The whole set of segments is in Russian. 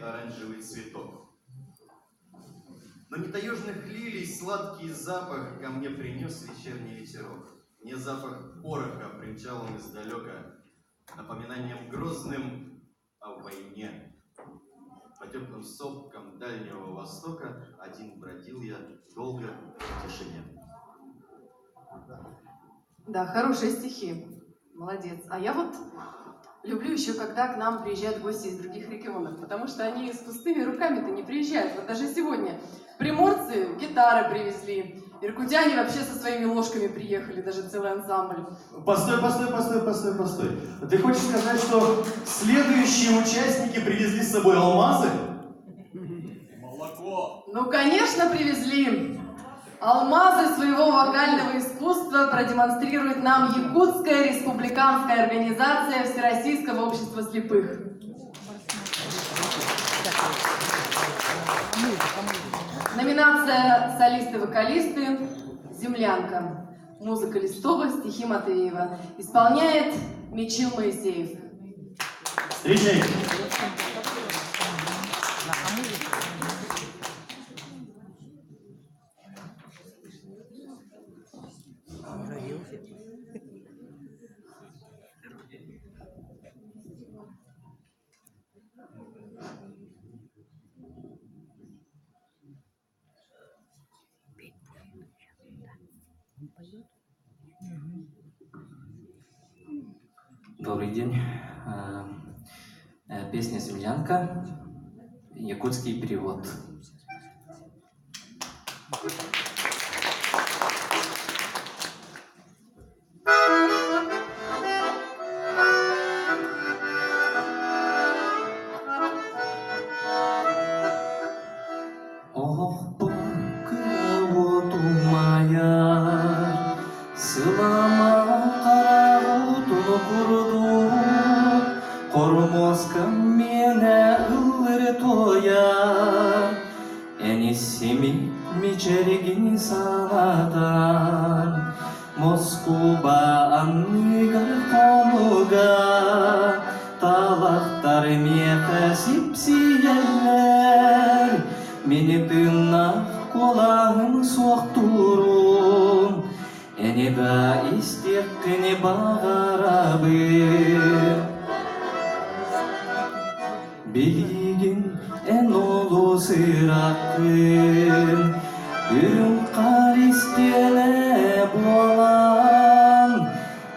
оранжевый цветок. Но не таежных лилий сладкий запах ко мне принес вечерний ветерок. Мне запах пороха примчал он издалека, напоминанием грозным о войне. По теплым сопкам Дальнего Востока один бродил я долго в тишине. Да, хорошие стихи. Молодец. А я вот люблю еще, когда к нам приезжают гости из других регионов, потому что они с пустыми руками-то не приезжают. Вот даже сегодня приморцы гитары привезли, иркутяне вообще со своими ложками приехали, даже целый ансамбль. Постой. Ты хочешь сказать, что следующие участники привезли с собой алмазы? Молоко! Ну, конечно, привезли. Алмазы своего вокального искусства продемонстрирует нам Якутская республиканская организация Всероссийского общества слепых. Номинация «Солисты-вокалисты», «Землянка». Музыка Листова, стихи Матвеева. Исполняет Мичил Моисеев. Встречайте. Добрый день. Песня «Землянка», якутский перевод. Ох, вот моя сылама карагутуну курду, кормоскам мене ылыр тоя, энисими мичерегини санатан, Москуба анныга конуга, талактар меха сипсиелер, мени тынна колағын соқтурун, энега истеккіне бағарабы. Билигин эн олу сырақын, үрін қаристеле болан,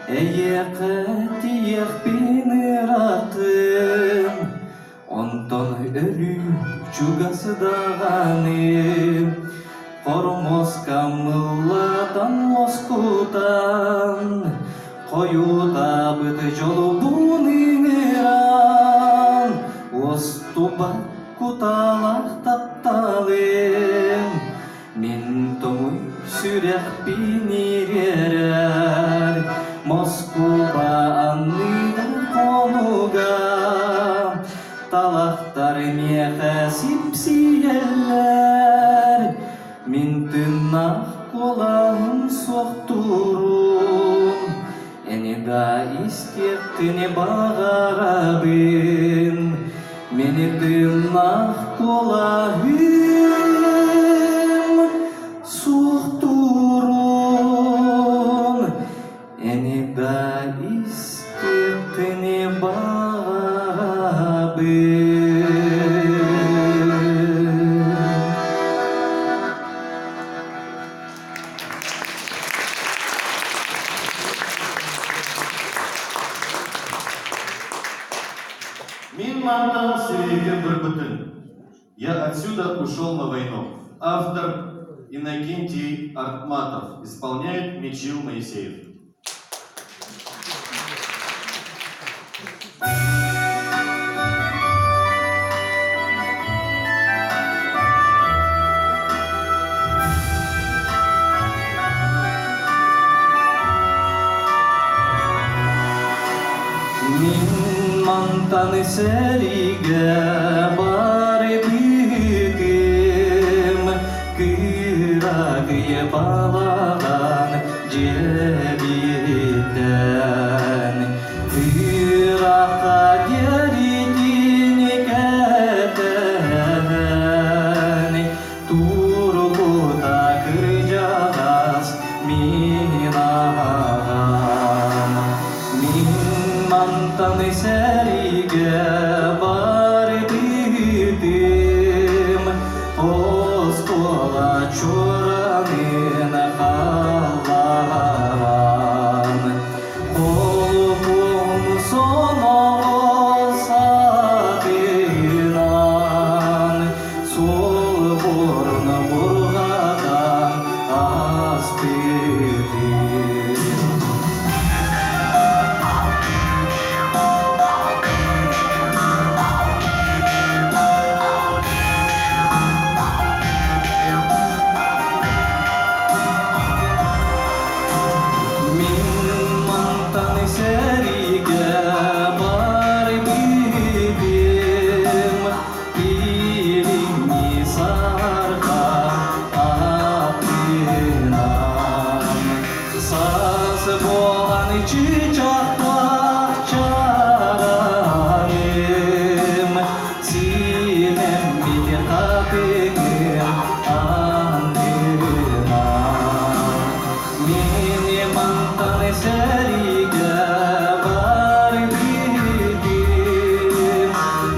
эйеқі тиеқ пенірақын, онтон өлі чугасы дағаны, Кормос камыллатан москутан, коюта быты жолу буныңыран, остуба куталах тапталым, мен томуй сүрек пиниререр, Москуба анныгар конуга, талақтар меха сипсиелер, Min tыннақ қолағын соқтырым, Энега истектіне бағарабын, Мені тыннақ қолағын соқтырым, Энега истектіне бағарабын. Я отсюда ушел на войну. Автор Иннокентий Артматов. Исполняет Мичил Моисеев. Мантаны сериге бары битим, кырагые балаган жебитен, кырака геридини кетен.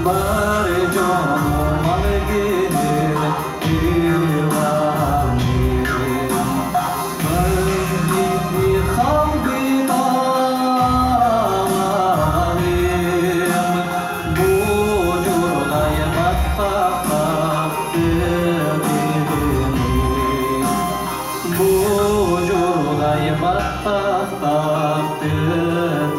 bari canım al gelir divanim Mevlidi halbi dağlarım Bu curgaya bakmak dedim Bu curgaya bakmak dedim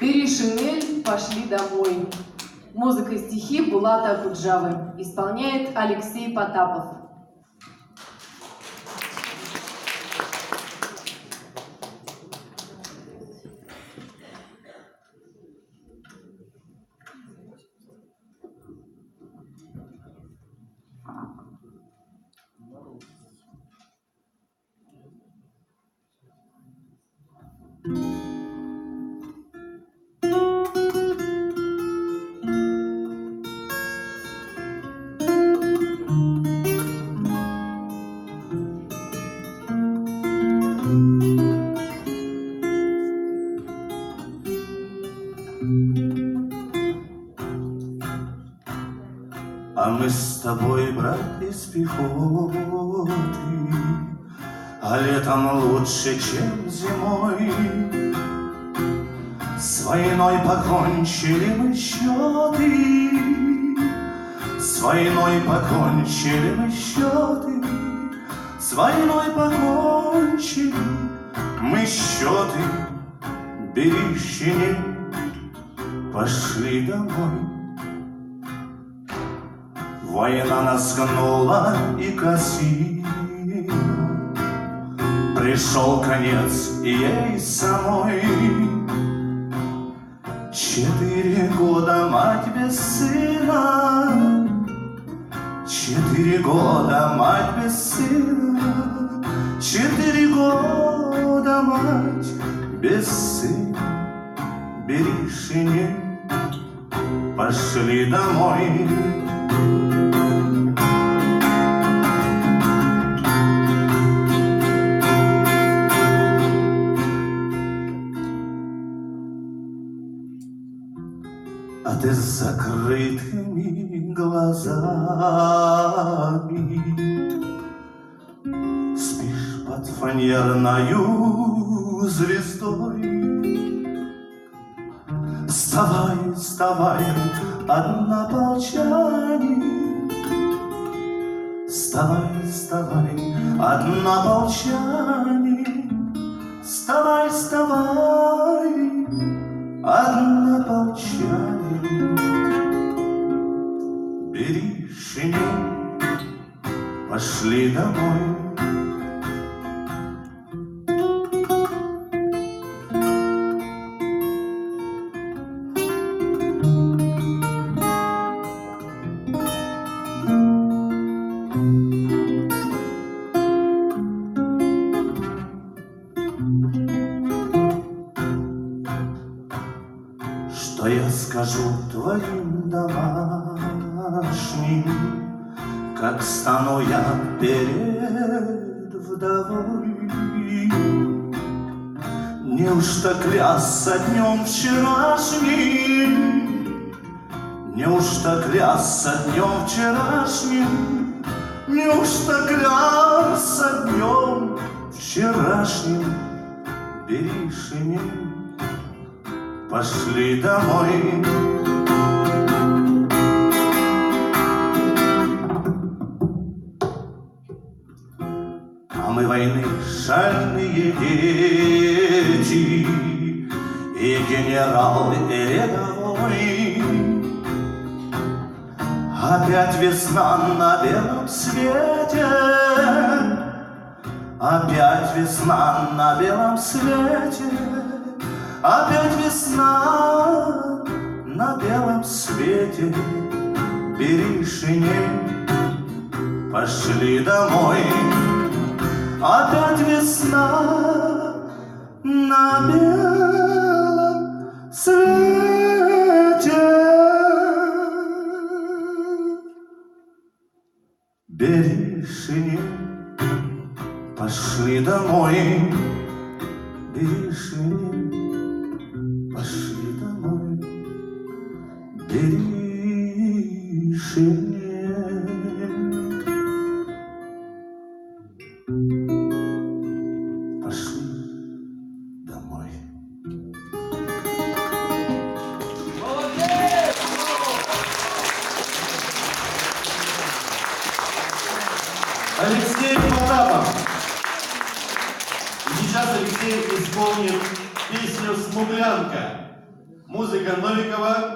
Бери шинель, пошли домой. Музыка и стихи Булата Акуджавы. Исполняет Алексей Потапов. А мы с тобой, брат, из пехоты, А летом лучше, чем зимой. С войной покончили мы счеты, С войной покончили мы счеты, С войной покончили мы счеты. Бери шинель, пошли домой. Война нас гнула и косила, Пришел конец и ей самой. 4 года мать без сына, 4 года мать без сына, 4 года мать без сына. Бери шинель, пошли домой. А ты с закрытыми глазами спишь под фанерною звездой. Вставай, вставай, однополчане, Вставай, вставай, однополчане, Вставай, вставай, однополчане. Бери шинель, пошли домой. Что я скажу твоим домашним, Как стану я перед вдовой? Неужто клясться днем вчерашним? Неужто клясться днем вчерашним? Неужто клясться днем вчерашним? Бери шинель, пошли домой. А мы войны шальные дети, И генерал, и рядовой. Опять весна на белом свете, Опять весна на белом свете, Опять весна на белом свете. Бери шинель, пошли домой. Опять весна на белом свете. Беришине, пошли домой. Беришине, пошли домой. Беришине. Пошли домой. Алексей Потапов. И сейчас Алексей исполнит песню «Смуглянка». Музыка Новикова.